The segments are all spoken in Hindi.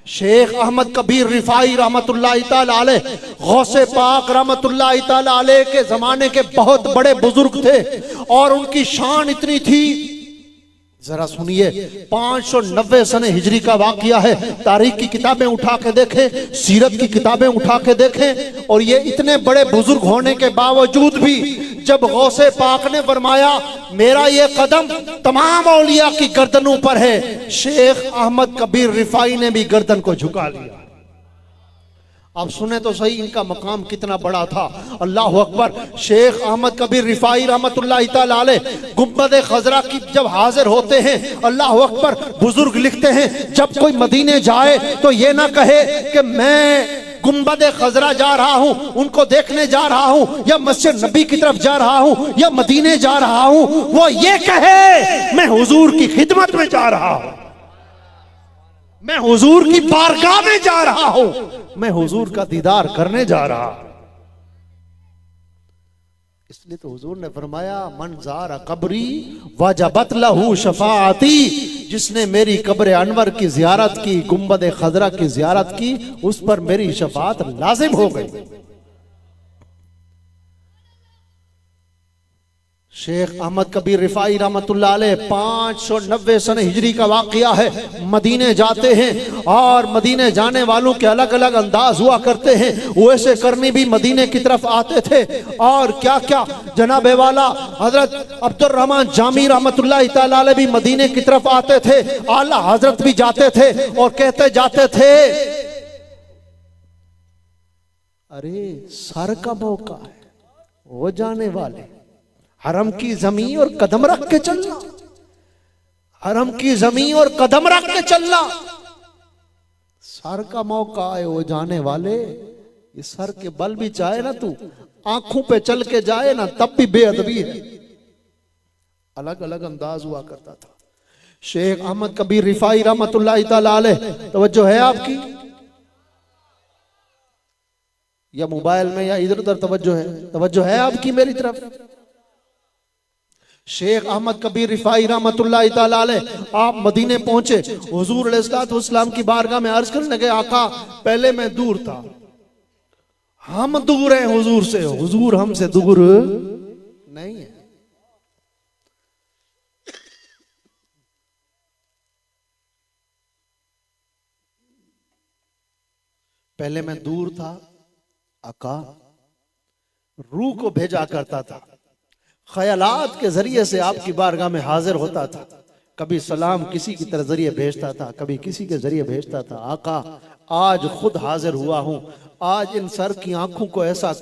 शेख अहमद कबीर रिफाई रहमतुल्लाहि ताला अलैह गौसे पाक रहमतुल्लाहि ताला अलैह के जमाने के बहुत बड़े बुजुर्ग थे और उनकी शान इतनी थी। जरा सुनिए, 590 सने हिजरी का वाकया है। तारीख की किताबें उठा के देखें, सीरत की किताबें उठा के देखें, और ये इतने बड़े बुजुर्ग होने के बावजूद भी जब गौसे पाक ने फरमाया मेरा ये कदम तमाम औलिया की गर्दनों पर है, शेख अहमद कबीर रिफाई ने भी गर्दन को झुका लिया। आप सुने तो सही इनका मकाम कितना बड़ा था। अल्लाह अकबर। शेख अहमद कबीर रिफाई रहमतुल्लाहि ताला अलैह गुंबद खजरा की जब हाजिर होते हैं, अल्लाह अकबर, बुजुर्ग लिखते हैं जब कोई मदीने जाए तो ये ना कहे कि मैं गुंबद खजरा जा रहा हूं, उनको देखने जा रहा हूं, या मस्जिद नबी की तरफ जा रहा हूं, या मदीने जा रहा हूं। वो ये कहे मैं हुजूर की खिदमत में जा रहा हूं, मैं हुजूर की बारगाह में जा रहा हूं, मैं हुजूर का दीदार करने जा रहा हूं। इसलिए तो हुजूर ने फरमाया मन ज़ारा कब्री वजबत लहू शफाअती, जिसने मेरी कब्र अनवर की जियारत की, गुंबद खजरा की जियारत की, उस पर मेरी शफाअत लाजिम हो गई। शेख अहमद कबीर रिफाई रहमतुल्लाह अलैह 590 सन हिजरी का वाकया है। मदीने जाते हैं और मदीने जाने वालों के अलग अलग अंदाज हुआ करते हैं। वैसे करनी भी मदीने की तरफ आते थे और क्या क्या जनाबे वाला हजरत अब्दुल रहमान जामी रहमतुल्लाह ताला अलैह भी मदीने की तरफ आते थे। आला हजरत भी जाते थे और कहते जाते थे अरे सर का मौका है, वो जाने वाले हरम की जमीन और कदम रख के चलना, हरम की जमीन और कदम रख के चलना, सर का मौका है, वो जाने वाले। ये सर के बल भी चाहे ना तू आंखों पे चल के जाए ना, तब भी बेअदबी है। अलग अलग अंदाज हुआ करता था। शेख अहमद कबीर रिफाई रहमतुल्लाहि ताला अलैह, तवज्जो है आपकी या मोबाइल में या इधर उधर तवज्जो है? तवज्जो है आपकी मेरी तरफ? शेख अहमद कबीर रिफाई रहमतुल्लाहि ताला अलैह आप मदीने पहुंचे, हुजूर अलैहिस्सलाम की बारगाह में अर्ज करने लगे आका पहले मैं दूर था, हम दूर हैं हुजूर से, हुजूर हमसे दूर नहीं है। पहले मैं दूर था आका, रूह को भेजा करता था, ख्यालात के जरिए से आपकी बारगाह में हाजिर होता था, कभी सलाम किसी की तरह जरिए भेजता था, कभी किसी के जरिए भेजता था। आका आज खुद हाजिर हुआ हूं, आज इन सर की आंखों को ऐसा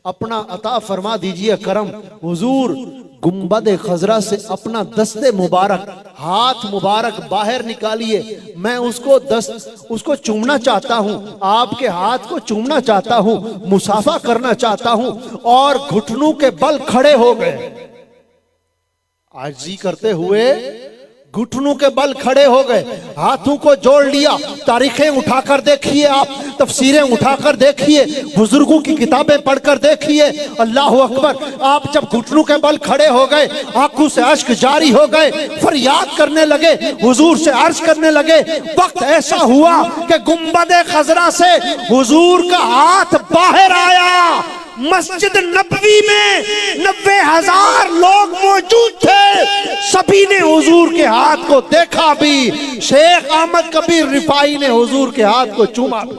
अपना अता फरमा दीजिए करम। हुजूर गुंबद खजरा से अपना दस्ते मुबारक, हाथ मुबारक बाहर निकालिए, मैं उसको चूमना चाहता हूं, आपके हाथ को चूमना चाहता हूं, मुसाफा करना चाहता हूं। और घुटनों के बल खड़े हो गए, आजिज़ी करते हुए घुटनों के बल खड़े हो गए, हाथों को जोड़ लिया। तारीखें उठाकर देखिए, आप तफसीरें उठाकर देखिए, बुजुर्गों की किताबें पढ़कर देखिए। अल्लाह अकबर। आप जब घुटनों के बल खड़े हो गए, आंखों से अश्क जारी हो गए, फरियाद करने लगे, हुजूर से अर्ज करने लगे। वक्त ऐसा हुआ कि गुंबद खजरा से हुजूर का हाथ बाहर आया। मस्जिद नबवी में 90,000 लोग मौजूद थे, सभी ने हुजूर के हाथ को देखा भी। शेख अहमद कबीर रिफाई ने हुजूर के हाथ को चूमा भी।